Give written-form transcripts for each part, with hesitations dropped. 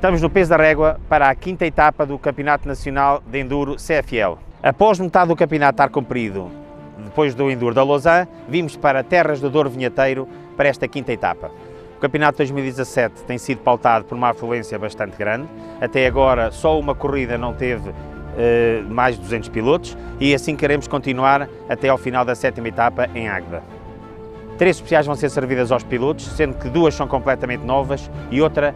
Estamos no peso da régua para a quinta etapa do Campeonato Nacional de Enduro CFL. Após metade do campeonato estar cumprido, depois do Enduro da Lausanne, vimos para Terras do Douro Vinheteiro para esta quinta etapa. O campeonato 2017 tem sido pautado por uma afluência bastante grande. Até agora só uma corrida não teve mais de 200 pilotos e assim queremos continuar até ao final da sétima etapa em Águeda. 3 especiais vão ser servidas aos pilotos, sendo que 2 são completamente novas e outra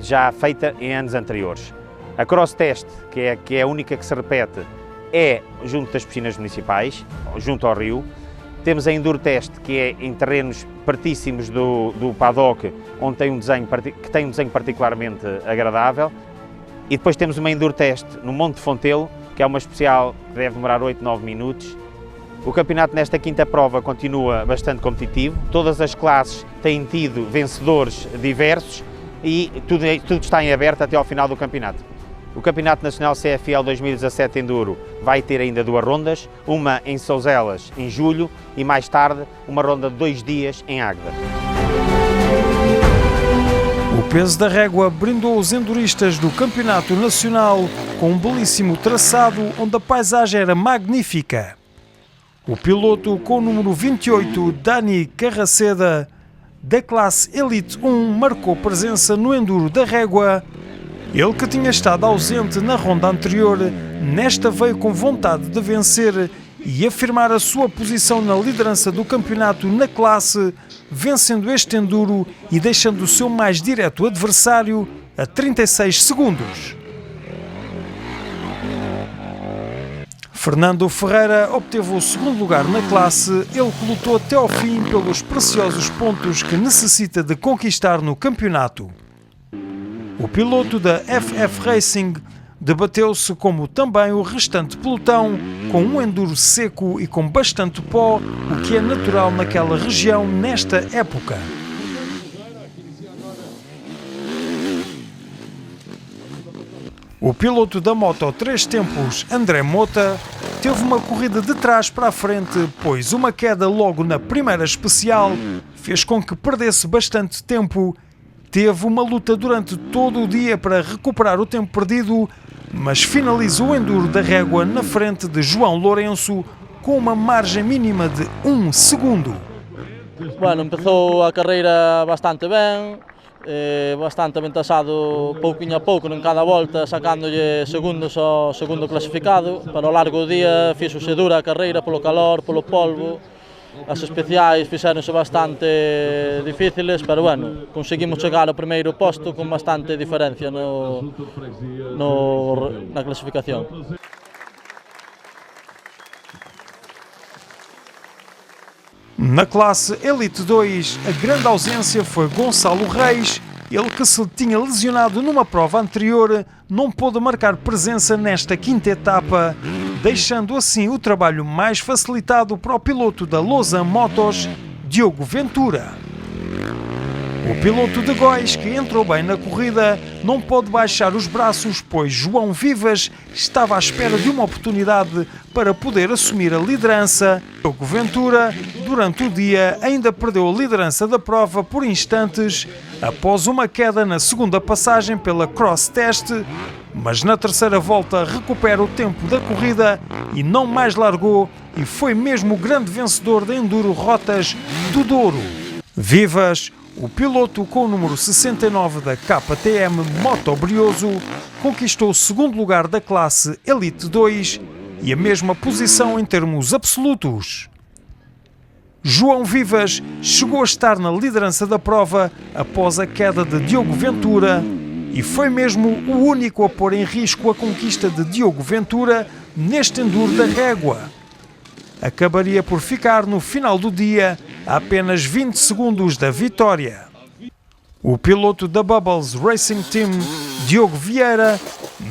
já feita em anos anteriores. A Cross Test, que é a única que se repete, é junto das piscinas municipais, junto ao rio. Temos a Enduro Test, que é em terrenos pertíssimos do paddock, onde tem um desenho particularmente agradável. E depois temos uma Enduro Test no Monte de Fontelo, que é uma especial que deve demorar 8, 9 minutos. O campeonato nesta quinta prova continua bastante competitivo, todas as classes têm tido vencedores diversos e tudo está em aberto até ao final do campeonato. O Campeonato Nacional CFL 2017 Enduro vai ter ainda 2 rondas, uma em Souzelas em julho e mais tarde uma ronda de 2 dias em Águeda. O peso da régua brindou os enduristas do Campeonato Nacional com um belíssimo traçado onde a paisagem era magnífica. O piloto com o número 28, Dani Carraceda, da classe Elite 1, marcou presença no Enduro da Régua. Ele que tinha estado ausente na ronda anterior, nesta veio com vontade de vencer e afirmar a sua posição na liderança do campeonato na classe, vencendo este Enduro e deixando o seu mais direto adversário a 36 segundos. Fernando Ferreira obteve o segundo lugar na classe, ele que lutou até ao fim pelos preciosos pontos que necessita de conquistar no campeonato. O piloto da FF Racing debateu-se como também o restante pelotão, com um enduro seco e com bastante pó, o que é natural naquela região nesta época. O piloto da moto 3 tempos, André Mota, teve uma corrida de trás para a frente, pois uma queda logo na primeira especial fez com que perdesse bastante tempo. Teve uma luta durante todo o dia para recuperar o tempo perdido, mas finalizou o Enduro da Régua na frente de João Lourenço com uma margem mínima de 1 segundo. Bueno, empezou a carreira bastante ben, bastante aventajado pouquinho a pouco en cada volta, sacándolle segundos ao segundo clasificado. Para o largo do día fixose dura a carreira polo calor, polo polvo. As especiais fixéronse bastante difíciles, pero bueno, conseguimos chegar ao primeiro posto con bastante diferencia na clasificación. Na classe Elite 2, a grande ausência foi Gonçalo Reis. Ele que se tinha lesionado numa prova anterior não pôde marcar presença nesta quinta etapa, deixando assim o trabalho mais facilitado para o piloto da Lausanne Motos, Diogo Ventura. O piloto de Góis, que entrou bem na corrida, não pôde baixar os braços, pois João Vivas estava à espera de uma oportunidade para poder assumir a liderança. Diogo Ventura, durante o dia, ainda perdeu a liderança da prova por instantes, após uma queda na segunda passagem pela Cross Test, mas na terceira volta recupera o tempo da corrida e não mais largou, e foi mesmo o grande vencedor da Enduro Rotas do Douro. Vivas, o piloto com o número 69 da KTM Moto Brioso, conquistou o segundo lugar da classe Elite 2 e a mesma posição em termos absolutos. João Vivas chegou a estar na liderança da prova após a queda de Diogo Ventura e foi mesmo o único a pôr em risco a conquista de Diogo Ventura neste Enduro da Régua. Acabaria por ficar no final do dia a apenas 20 segundos da vitória. O piloto da Bubbles Racing Team, Diogo Vieira,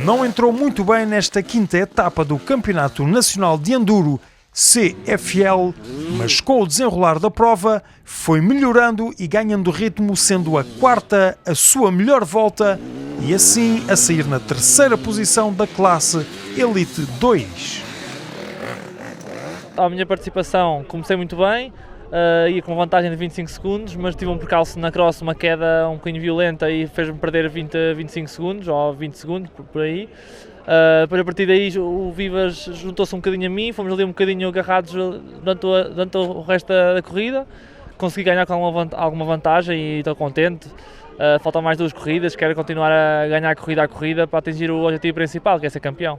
não entrou muito bem nesta quinta etapa do Campeonato Nacional de Enduro CFL, mas com o desenrolar da prova foi melhorando e ganhando ritmo, sendo a quarta a sua melhor volta e assim a sair na terceira posição da classe Elite 2. A minha participação comecei muito bem, ia com vantagem de 25 segundos, mas tive um percalço na cross, uma queda um bocadinho violenta e fez-me perder 25 segundos, ou 20 segundos, por aí. Depois a partir daí o Vivas juntou-se um bocadinho a mim, fomos ali um bocadinho agarrados durante o resto da corrida. Consegui ganhar com alguma vantagem e estou contente. Faltam mais 2 corridas, quero continuar a ganhar corrida a corrida para atingir o objetivo principal, que é ser campeão.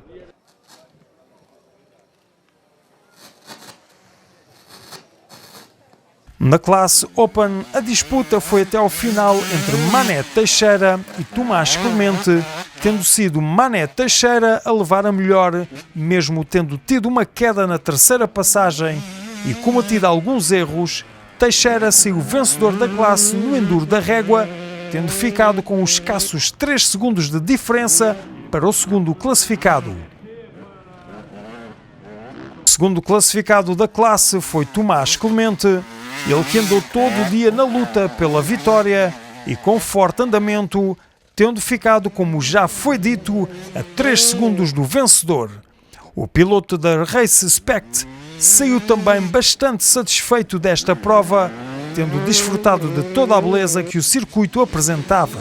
Na classe Open, a disputa foi até ao final entre Mané Teixeira e Tomás Clemente, tendo sido Mané Teixeira a levar a melhor, mesmo tendo tido uma queda na terceira passagem e cometido alguns erros. Teixeira saiu vencedor da classe no Enduro da Régua, tendo ficado com os escassos 3 segundos de diferença para o segundo classificado. O segundo classificado da classe foi Tomás Clemente, ele que andou todo o dia na luta pela vitória e com forte andamento, tendo ficado, como já foi dito, a 3 segundos do vencedor. O piloto da Race Spect saiu também bastante satisfeito desta prova, tendo desfrutado de toda a beleza que o circuito apresentava.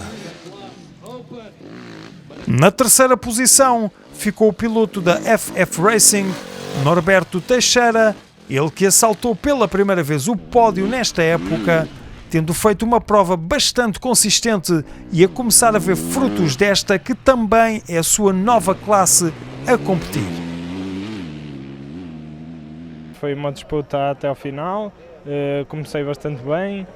Na terceira posição ficou o piloto da FF Racing, Norberto Teixeira, ele que assaltou pela primeira vez o pódio nesta época, tendo feito uma prova bastante consistente e a começar a ver frutos desta que também é a sua nova classe a competir. Foi uma disputa até ao final, comecei bastante bem,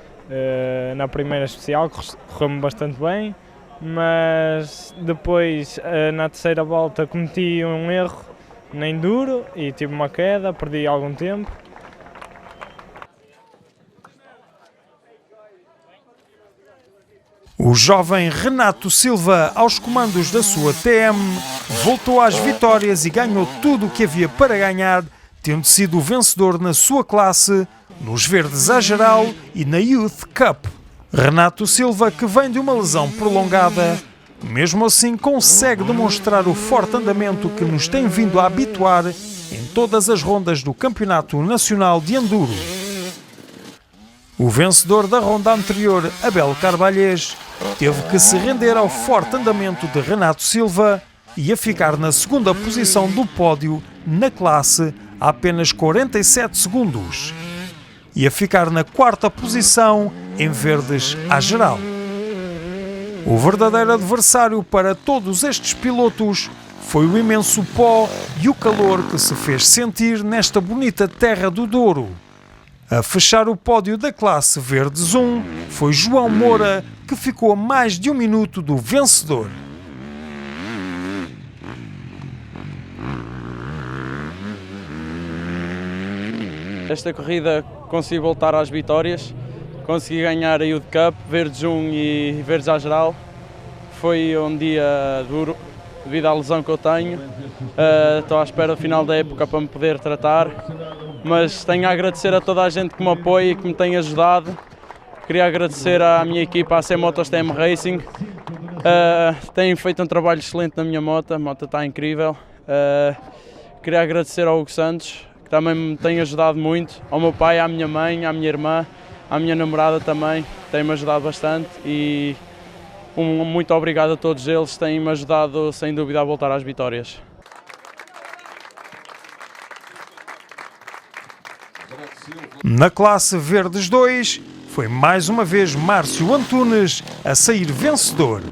na primeira especial correu-me bastante bem, mas depois na terceira volta cometi um erro na enduro e tive uma queda, perdi algum tempo. O jovem Renato Silva, aos comandos da sua TM, voltou às vitórias e ganhou tudo o que havia para ganhar, tendo sido o vencedor na sua classe, nos verdes à geral e na Youth Cup. Renato Silva, que vem de uma lesão prolongada, mesmo assim consegue demonstrar o forte andamento que nos tem vindo a habituar em todas as rondas do Campeonato Nacional de Enduro. O vencedor da ronda anterior, Abel Carvalhês, teve que se render ao forte andamento de Renato Silva e a ficar na segunda posição do pódio na classe a apenas 47 segundos. E a ficar na quarta posição em verdes à geral. O verdadeiro adversário para todos estes pilotos foi o imenso pó e o calor que se fez sentir nesta bonita terra do Douro. A fechar o pódio da classe Verdes 1 foi João Moura, que ficou a mais de 1 minuto do vencedor. Esta corrida consegui voltar às vitórias, consegui ganhar a Youth Cup, Verdes 1 e Verdes à geral. Foi um dia duro devido à lesão que eu tenho. Estou à espera do final da época para me poder tratar, mas tenho a agradecer a toda a gente que me apoia e que me tem ajudado. Queria agradecer à minha equipa, à C Motos TM Racing. Têm feito um trabalho excelente na minha moto, a moto está incrível. Queria agradecer ao Hugo Santos, que também me tem ajudado muito, ao meu pai, à minha mãe, à minha irmã, à minha namorada também, tem-me ajudado bastante e muito obrigado a todos eles, têm-me ajudado sem dúvida a voltar às vitórias. Na classe Verdes 2, foi mais uma vez Márcio Antunes a sair vencedor.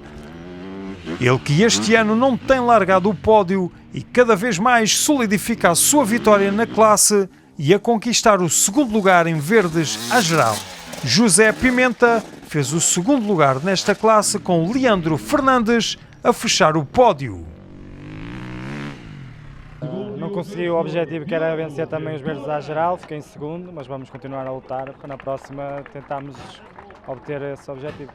Ele que este ano não tem largado o pódio e cada vez mais solidifica a sua vitória na classe e a conquistar o segundo lugar em verdes à geral. José Pimenta fez o segundo lugar nesta classe com Leandro Fernandes a fechar o pódio. Não consegui o objetivo que era vencer também os verdes à geral, fiquei em segundo, mas vamos continuar a lutar para na próxima tentarmos obter esse objetivo.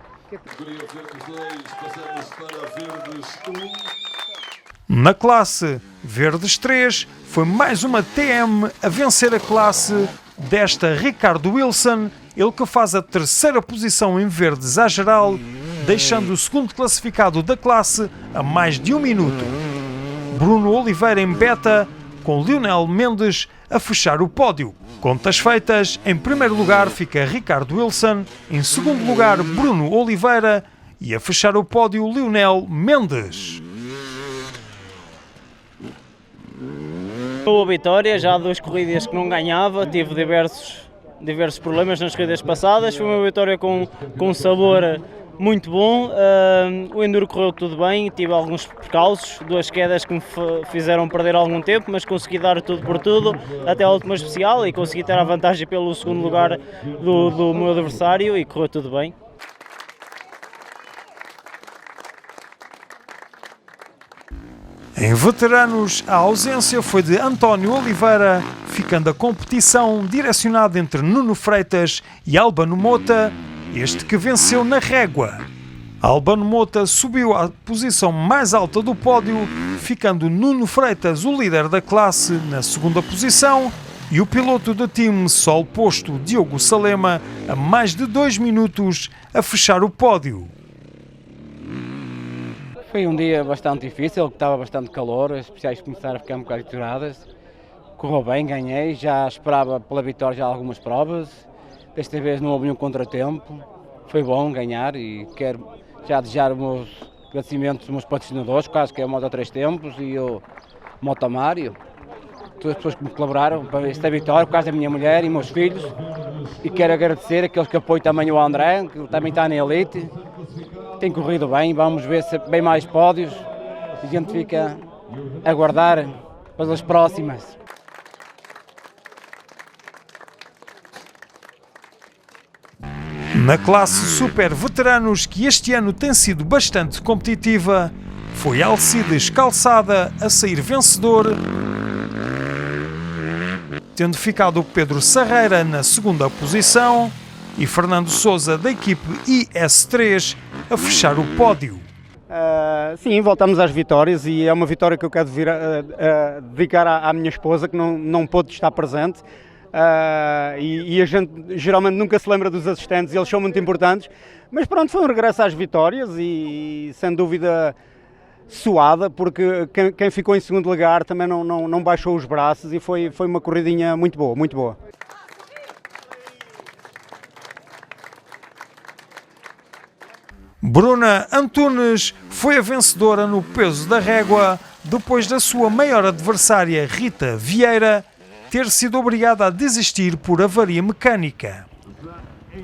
Na classe Verdes 3 foi mais uma TM a vencer a classe desta Ricardo Wilson, ele que faz a terceira posição em verdes à geral, deixando o segundo classificado da classe a mais de 1 minuto. Bruno Oliveira em beta, com Lionel Mendes a fechar o pódio. Contas feitas, em primeiro lugar fica Ricardo Wilson, em segundo lugar Bruno Oliveira e a fechar o pódio Lionel Mendes. Boa vitória, já há 2 corridas que não ganhava, tive diversos problemas nas corridas passadas, foi uma vitória com um sabor muito bom, o enduro correu tudo bem, tive alguns percalços, 2 quedas que me fizeram perder algum tempo, mas consegui dar tudo por tudo até a última especial e consegui ter a vantagem pelo segundo lugar do meu adversário e correu tudo bem. Em veteranos, a ausência foi de António Oliveira, ficando a competição direcionada entre Nuno Freitas e Albano Mota, este que venceu na régua. Albano Mota subiu à posição mais alta do pódio, ficando Nuno Freitas o líder da classe na segunda posição e o piloto do time Sol Posto, Diogo Salema, a mais de 2 minutos a fechar o pódio. Foi um dia bastante difícil, estava bastante calor, as especiais começaram a ficar um bocado aturadas. Correu bem, ganhei, já esperava pela vitória já algumas provas. Desta vez não houve nenhum contratempo, foi bom ganhar e quero já desejar os meus agradecimentos aos meus patrocinadores, quase que é o Moto 3 Tempos e o Moto Mário, todas as pessoas que me colaboraram para esta vitória, por causa da minha mulher e meus filhos. E quero agradecer aqueles que apoiam também o André, que também está na Elite. Tem corrido bem, vamos ver se bem mais pódios. A gente fica a aguardar pelas próximas. Na classe Super Veteranos, que este ano tem sido bastante competitiva, foi Alcides Calçada a sair vencedor, tendo ficado Pedro Sarreira na segunda posição e Fernando Sousa da equipe IS3 a fechar o pódio. Sim, voltamos às vitórias e é uma vitória que eu quero dedicar à minha esposa, que não pôde estar presente. E a gente geralmente nunca se lembra dos assistentes, eles são muito importantes, mas pronto, foi um regresso às vitórias e sem dúvida suada, porque quem ficou em segundo lugar também não baixou os braços e foi uma corridinha muito boa, muito boa. Bruna Antunes foi a vencedora no peso da régua, depois da sua maior adversária Rita Vieira ter sido obrigada a desistir por avaria mecânica.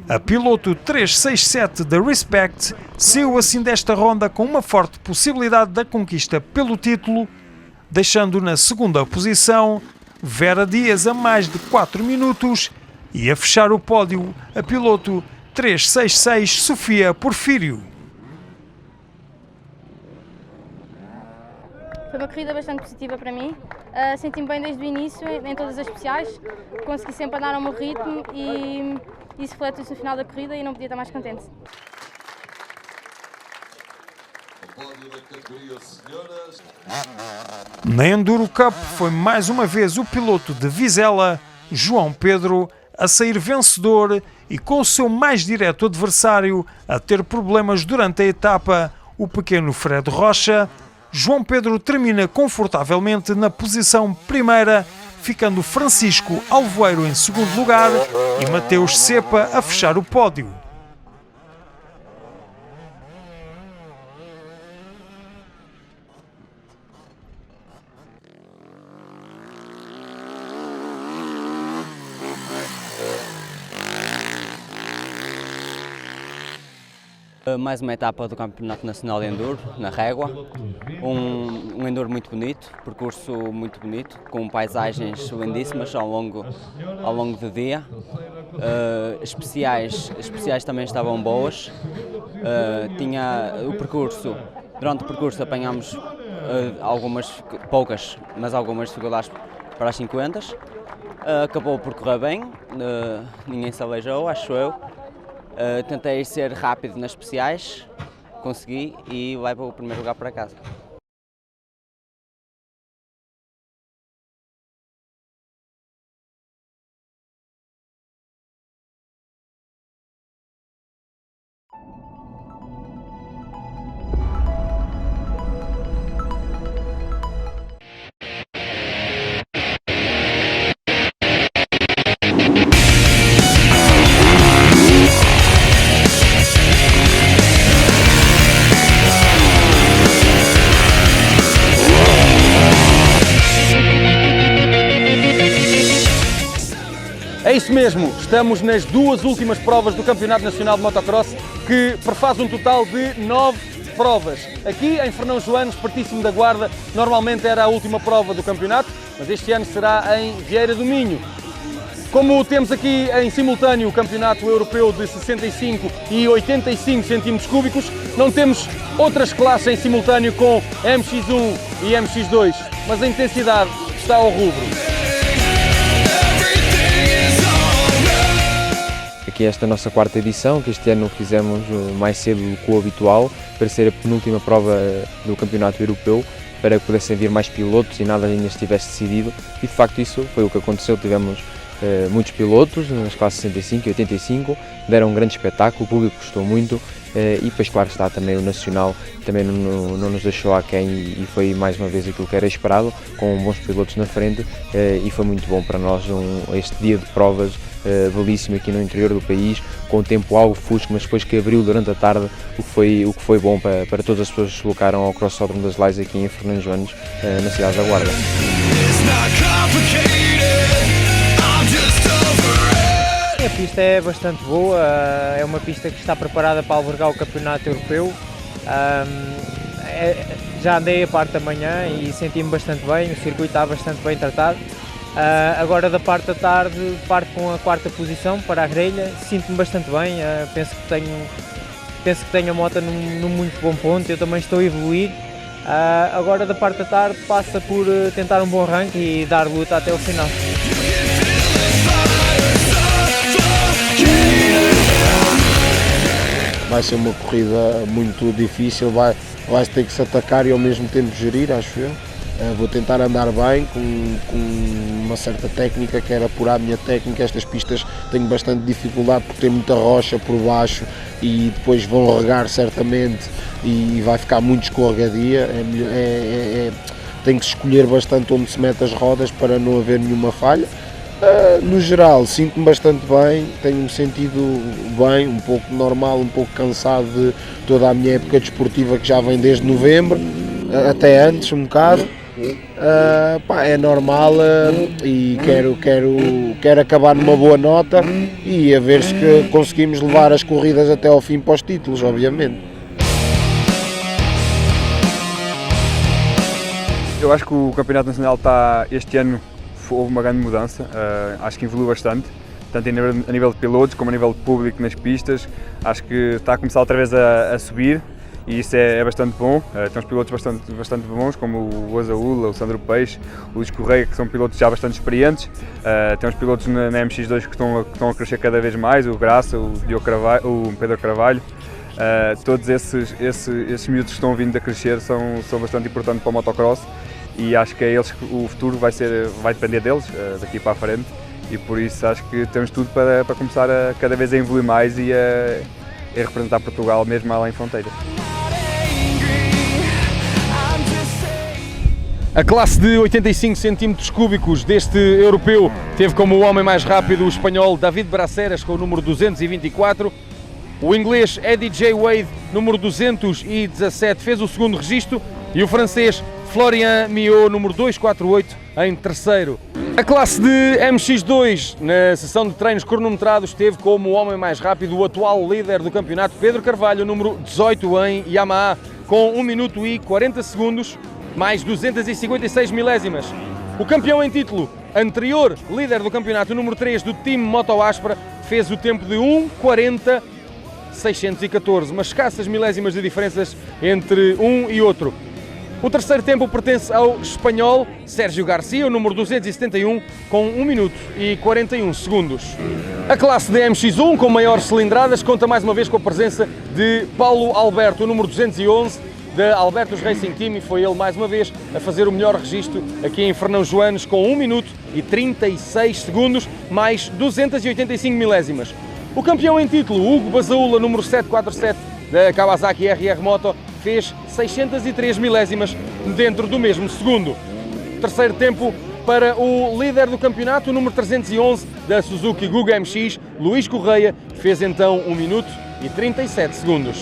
A piloto 367 da Respect saiu assim desta ronda com uma forte possibilidade da conquista pelo título, deixando na segunda posição Vera Dias a mais de 4 minutos e a fechar o pódio a piloto 366 Sofia Porfírio. Foi uma corrida bastante positiva para mim, senti-me bem desde o início, em todas as especiais, consegui sempre andar ao meu ritmo e isso reflete-se no final da corrida e não podia estar mais contente. Na Enduro Cup foi mais uma vez o piloto de Vizela, João Pedro, a sair vencedor e com o seu mais direto adversário a ter problemas durante a etapa, o pequeno Fred Rocha. João Pedro termina confortavelmente na posição primeira, ficando Francisco Alvoeiro em segundo lugar e Mateus Cepa a fechar o pódio. Mais uma etapa do Campeonato Nacional de Enduro, na Régua. Um enduro muito bonito, percurso muito bonito, com paisagens lindíssimas ao longo do dia. Especiais também estavam boas. Durante o percurso apanhámos poucas dificuldades para as 50. Acabou por correr bem, ninguém se aleijou, acho eu. Tentei ser rápido nas especiais, consegui e levo o primeiro lugar para casa. É isso mesmo, estamos nas duas últimas provas do Campeonato Nacional de Motocross, que prefaz um total de 9 provas. Aqui em Fernão Joanes, pertíssimo da Guarda, normalmente era a última prova do campeonato, mas este ano será em Vieira do Minho. Como temos aqui em simultâneo o Campeonato Europeu de 65 e 85 centímetros cúbicos, não temos outras classes em simultâneo com MX1 e MX2, mas a intensidade está ao rubro. Aqui esta nossa quarta edição, que este ano fizemos mais cedo do que o habitual, para ser a penúltima prova do Campeonato Europeu, para que pudessem vir mais pilotos e nada ainda estivesse decidido, e de facto isso foi o que aconteceu. Tivemos muitos pilotos nas classes 65 e 85, deram um grande espetáculo, o público gostou muito, e depois claro está também o Nacional, também não nos deixou aquém e foi mais uma vez aquilo que era esperado, com bons pilotos na frente, e foi muito bom para nós este dia de provas belíssimo aqui no interior do país, com o tempo algo fusco, mas depois que abriu durante a tarde, o que foi bom para todas as pessoas que se deslocaram ao Crossódromo das Lais aqui em Fernão Joanes, na cidade da Guarda. A pista é bastante boa, é uma pista que está preparada para albergar o Campeonato Europeu. Já andei a parte da manhã e senti-me bastante bem, o circuito está bastante bem tratado. Agora da parte da tarde parto com a quarta posição para a grelha, sinto-me bastante bem, penso que tenho a moto num muito bom ponto, eu também estou a evoluir. Agora da parte da tarde passa por tentar um bom arranque e dar luta até o final. Vai ser uma corrida muito difícil, vai ter que se atacar e ao mesmo tempo gerir, acho eu. Vou tentar andar bem, com uma certa técnica, quero apurar a minha técnica. Estas pistas tenho bastante dificuldade porque tem muita rocha por baixo e depois vão regar certamente e vai ficar muito escorregadia. Tem que se escolher bastante onde se mete as rodas para não haver nenhuma falha. No geral, sinto-me bastante bem, tenho-me sentido bem, um pouco normal, um pouco cansado de toda a minha época desportiva que já vem desde novembro, até antes um bocado. É normal e quero acabar numa boa nota e a ver se que conseguimos levar as corridas até ao fim para os títulos, obviamente. Eu acho que o Campeonato Nacional está, este ano houve uma grande mudança, acho que evoluiu bastante, tanto a nível de pilotos como a nível de público nas pistas. Acho que está a começar outra vez a subir e isso é bastante bom. Tem uns pilotos bastante bons, como o Azaúla, o Sandro Peixe, o Luís Correia, que são pilotos já bastante experientes. Tem uns pilotos na MX2 que estão a crescer cada vez mais, o Graça, o Pedro Carvalho. Todos esses miúdos que estão vindo a crescer são bastante importantes para o motocross e acho que é eles que o futuro vai depender deles daqui para a frente, e por isso acho que temos tudo para começar a cada vez a evoluir mais e a representar Portugal mesmo além fronteiras. A classe de 85 centímetros cúbicos deste europeu teve como o homem mais rápido o espanhol David Braceras com o número 224. O inglês Eddie J. Wade, número 217, fez o segundo registro e o francês Florian Miot, número 248, em terceiro. A classe de MX2, na sessão de treinos cronometrados, teve como o homem mais rápido o atual líder do campeonato, Pedro Carvalho, número 18 em Yamaha, com 1 minuto e 40 segundos, mais 256 milésimas. O campeão em título, anterior líder do campeonato, número 3 do time Moto Aspra, fez o tempo de 1:40.614, umas escassas milésimas de diferenças entre um e outro. O terceiro tempo pertence ao espanhol Sérgio Garcia, o número 271, com 1 minuto e 41 segundos. A classe de MX1, com maiores cilindradas, conta mais uma vez com a presença de Paulo Alberto, o número 211, da Albertus Racing Team, e foi ele mais uma vez a fazer o melhor registro aqui em Fernão Joanes, com 1 minuto e 36 segundos, mais 285 milésimas. O campeão em título, Hugo Basaúla, número 747, da Kawasaki RR Moto, fez 603 milésimas dentro do mesmo segundo. Terceiro tempo para o líder do campeonato, o número 311 da Suzuki Guga MX, Luís Correia, fez então 1 minuto e 37 segundos.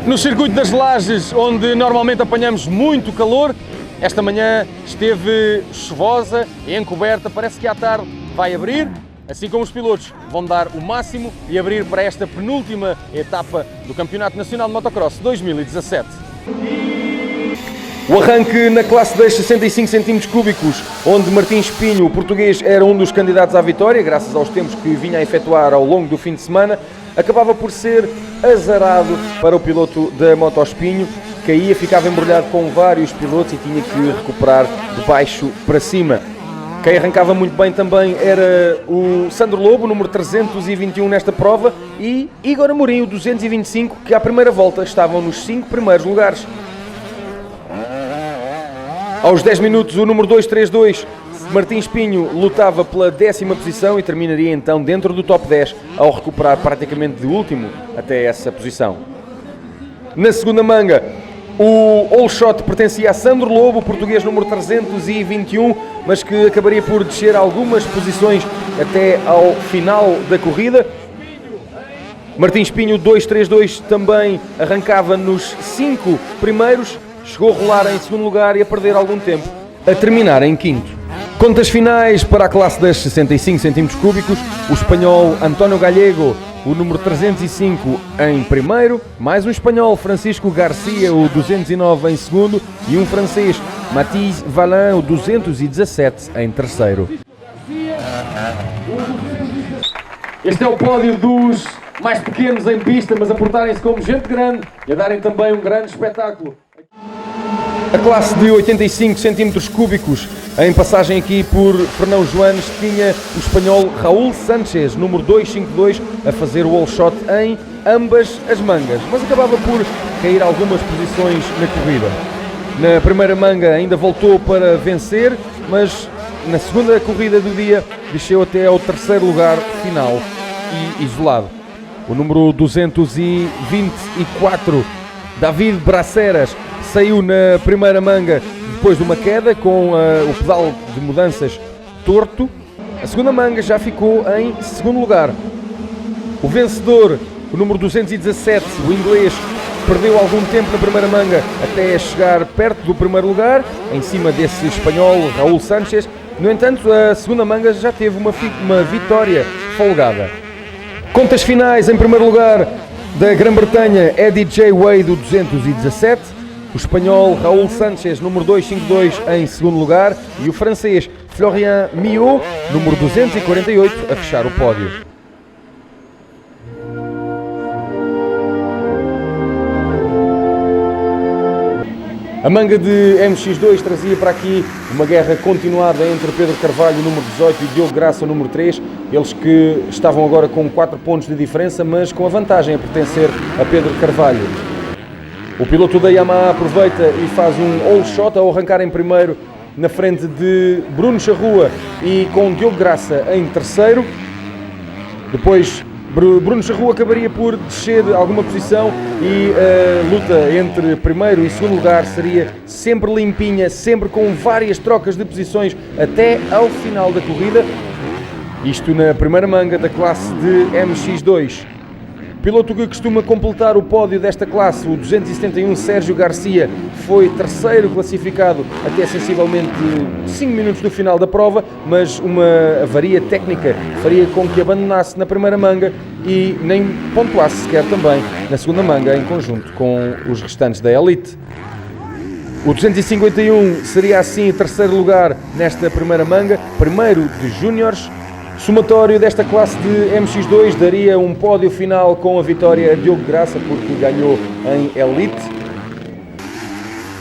No circuito das Lajes, onde normalmente apanhamos muito calor, esta manhã esteve chuvosa e encoberta, parece que à tarde vai abrir. assim como os pilotos vão dar o máximo e abrir para esta penúltima etapa do Campeonato Nacional de Motocross 2017. O arranque na classe das 65 cm3, onde Martins Pinho, o português, era um dos candidatos à vitória, graças aos tempos que vinha a efetuar ao longo do fim de semana, acabava por ser azarado para o piloto da Motospinho, caía, ficava embrulhado com vários pilotos e tinha que recuperar de baixo para cima. Quem arrancava muito bem também era o Sandro Lobo, número 321 nesta prova, e Igor Amorim, o 225, que à primeira volta estavam nos 5 primeiros lugares. Aos 10 minutos, o número 232, Martins Pinho, lutava pela 10ª posição e terminaria então dentro do top 10, ao recuperar praticamente de último até essa posição. Na segunda manga, o all shot pertencia a Sandro Lobo, português número 321, mas que acabaria por descer algumas posições até ao final da corrida. Martins Pinho, 232, também arrancava nos 5 primeiros, chegou a rolar em segundo lugar e a perder algum tempo, a terminar em quinto. Contas finais para a classe das 65 cm3, o espanhol António Gallego, o número 305 em primeiro, mais um espanhol, Francisco Garcia, o 209 em segundo, e um francês, Mathis Valin, o 217 em terceiro. Este é o pódio dos mais pequenos em pista, mas a portarem-se como gente grande e a darem também um grande espetáculo. A classe de 85 cm3, em passagem aqui por Fernão Joanes, tinha o espanhol Raúl Sánchez, número 252, a fazer o all shot em ambas as mangas, mas acabava por cair algumas posições na corrida. Na primeira manga ainda voltou para vencer, mas na segunda corrida do dia desceu até ao terceiro lugar final e isolado. O número 224, David Braceras, saiu na primeira manga depois de uma queda com o pedal de mudanças torto. A segunda manga já ficou em segundo lugar. O vencedor, o número 217, o inglês, perdeu algum tempo na primeira manga até chegar perto do primeiro lugar, em cima desse espanhol Raúl Sánchez. No entanto, a segunda manga já teve uma vitória folgada. Contas finais, em primeiro lugar, da Grã-Bretanha, Eddie J. Wade, o 217. O espanhol Raúl Sánchez, número 252, em segundo lugar. E o francês Florian Miot, número 248, a fechar o pódio. A manga de MX2 trazia para aqui uma guerra continuada entre Pedro Carvalho, número 18, e Diogo Graça, número 3. Eles que estavam agora com 4 pontos de diferença, mas com a vantagem a pertencer a Pedro Carvalho. O piloto da Yamaha aproveita e faz um all shot ao arrancar em primeiro, na frente de Bruno Charrua e com Diogo Graça em terceiro. Depois Bruno Charrua acabaria por descer alguma posição e a luta entre primeiro e segundo lugar seria sempre limpinha, sempre com várias trocas de posições até ao final da corrida. Isto na primeira manga da classe de MX2. Piloto que costuma completar o pódio desta classe, o 271 Sérgio Garcia, foi terceiro classificado até sensivelmente 5 minutos do final da prova, mas uma avaria técnica faria com que abandonasse na primeira manga e nem pontuasse sequer também na segunda manga, em conjunto com os restantes da Elite. O 251 seria assim terceiro lugar nesta primeira manga, primeiro de Júniores. Somatório desta classe de MX2 daria um pódio final com a vitória a Diogo Graça, porque ganhou em Elite.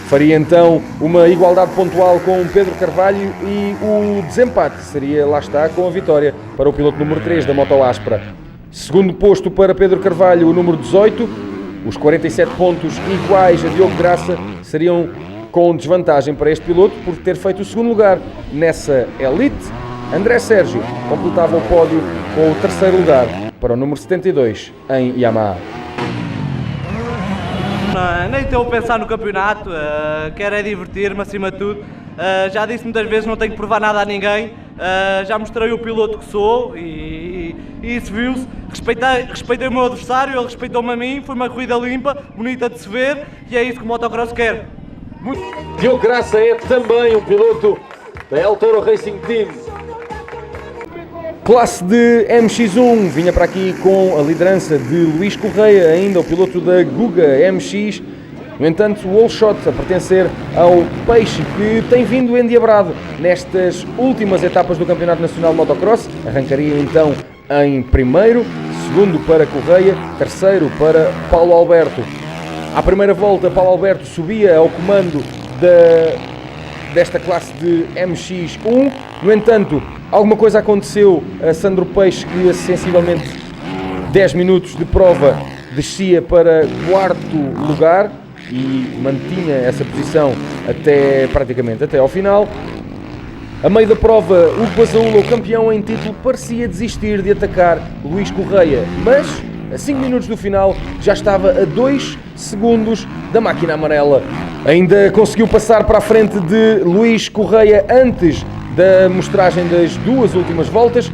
Faria então uma igualdade pontual com Pedro Carvalho e o desempate seria, lá está, com a vitória para o piloto número 3 da Moto Aspra. Segundo posto para Pedro Carvalho, o número 18. Os 47 pontos iguais a Diogo Graça seriam com desvantagem para este piloto por ter feito o segundo lugar nessa Elite. André Sérgio completava o pódio com o terceiro lugar para o número 72 em Yamaha. Nem estou a pensar no campeonato, quero é divertir-me acima de tudo. Já disse muitas vezes, não tenho que provar nada a ninguém. Já mostrei o piloto que sou e isso viu-se. Respeitei o meu adversário, ele respeitou-me a mim. Foi uma corrida limpa, bonita de se ver e é isso que o motocross quer. Diogo Graça é também um piloto da El Toro Racing Team. Classe de MX1 vinha para aqui com a liderança de Luís Correia, ainda o piloto da Guga MX. No entanto, o Wallshot a pertencer ao Peixe, que tem vindo endiabrado nestas últimas etapas do Campeonato Nacional de Motocross. Arrancaria então em primeiro, segundo para Correia, terceiro para Paulo Alberto. À primeira volta, Paulo Alberto subia ao comando desta classe de MX1. No entanto, alguma coisa aconteceu a Sandro Peixe, que a sensivelmente 10 minutos de prova descia para quarto lugar e mantinha essa posição praticamente até ao final. A meio da prova, Hugo Basaúla, o campeão em título, parecia desistir de atacar Luís Correia, mas a 5 minutos do final já estava a 2 segundos da máquina amarela. Ainda conseguiu passar para a frente de Luís Correia antes da mostragem das duas últimas voltas.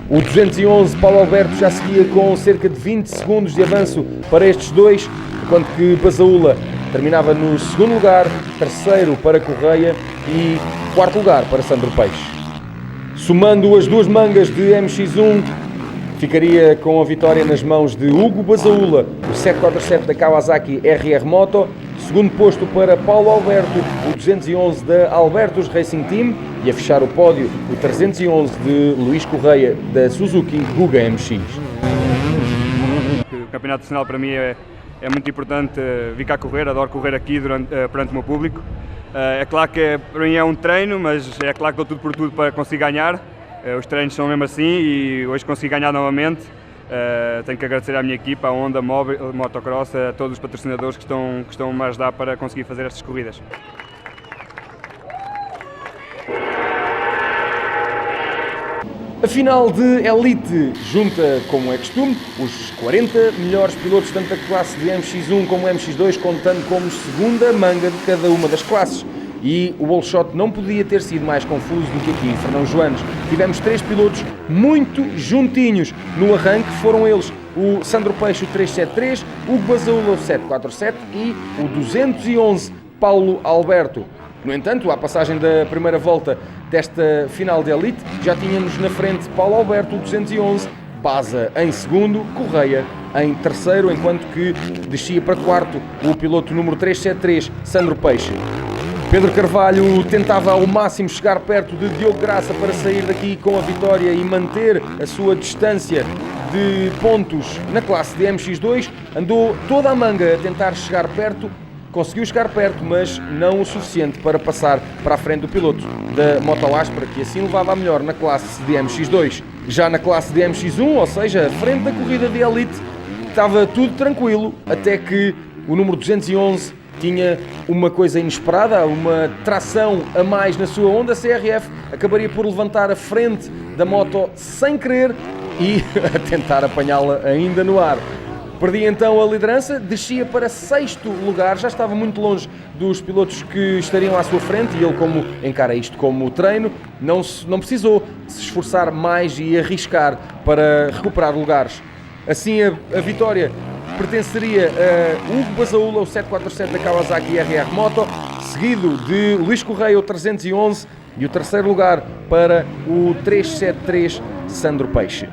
O 211 Paulo Alberto já seguia com cerca de 20 segundos de avanço para estes dois, enquanto que Basaúla terminava no segundo lugar, terceiro para Correia e quarto lugar para Sandro Peixe. Somando as duas mangas de MX1, ficaria com a vitória nas mãos de Hugo Basaúla, o 747 da Kawasaki RR Moto, segundo posto para Paulo Alberto, o 211 da Albertus Racing Team, e a fechar o pódio, o 311 de Luís Correia da Suzuki Guga MX. O Campeonato Nacional para mim é muito importante, vir cá correr, adoro correr aqui perante o meu público. É claro que para mim é um treino, mas é claro que dou tudo por tudo para conseguir ganhar. Os treinos são mesmo assim e hoje consegui ganhar novamente. Tenho que agradecer à minha equipa, à Honda Motocross, a todos os patrocinadores que estão a me ajudar para conseguir fazer estas corridas. A final de Elite junta, como é costume, os 40 melhores pilotos, tanto da classe de MX1 como MX2, contando como segunda manga de cada uma das classes. E o Wallshot não podia ter sido mais confuso do que aqui em Fernão Joanes. Tivemos 3 pilotos muito juntinhos no arranque, foram eles o Sandro Peixe, o 373, o Basaúla, o 747 e o 211, Paulo Alberto. No entanto, à passagem da primeira volta desta final de Elite, já tínhamos na frente Paulo Alberto, o 211, Baza em segundo, Correia em terceiro, enquanto que descia para quarto o piloto número 373, Sandro Peixe. Pedro Carvalho tentava ao máximo chegar perto de Diogo Graça para sair daqui com a vitória e manter a sua distância de pontos na classe de MX2. Andou toda a manga a tentar chegar perto, conseguiu chegar perto, mas não o suficiente para passar para a frente do piloto da Moto Aspra, que assim levava a melhor na classe de MX2. Já na classe de MX1, ou seja, à frente da corrida de Elite, estava tudo tranquilo, até que o número 211 tinha uma coisa inesperada, uma tração a mais na sua Honda CRF, acabaria por levantar a frente da moto sem querer e a tentar apanhá-la ainda no ar. Perdia então a liderança, descia para 6º lugar, já estava muito longe dos pilotos que estariam à sua frente e ele, como encara isto como treino, não precisou se esforçar mais e arriscar para recuperar lugares. Assim a vitória pertenceria a Hugo Basaúla, o 747 da Kawasaki RR Moto, seguido de Luís Correia, o 311, e o terceiro lugar para o 373 Sandro Peixe.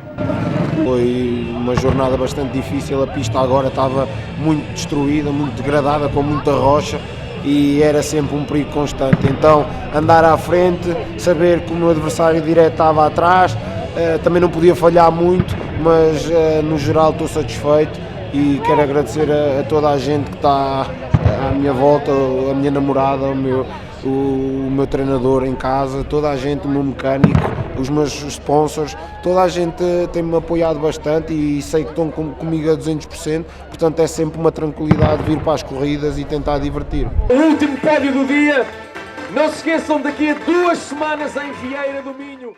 Foi uma jornada bastante difícil, a pista agora estava muito destruída, muito degradada, com muita rocha e era sempre um perigo constante. Então andar à frente, saber que o meu adversário direto estava atrás, também não podia falhar muito, mas no geral estou satisfeito e quero agradecer a toda a gente que está à minha volta, a minha namorada, o meu treinador em casa, toda a gente, o meu mecânico, os meus sponsors, toda a gente tem-me apoiado bastante e sei que estão comigo a 200%, portanto é sempre uma tranquilidade vir para as corridas e tentar divertir. O último pódio do dia, não se esqueçam, daqui a 2 semanas em Vieira do Minho.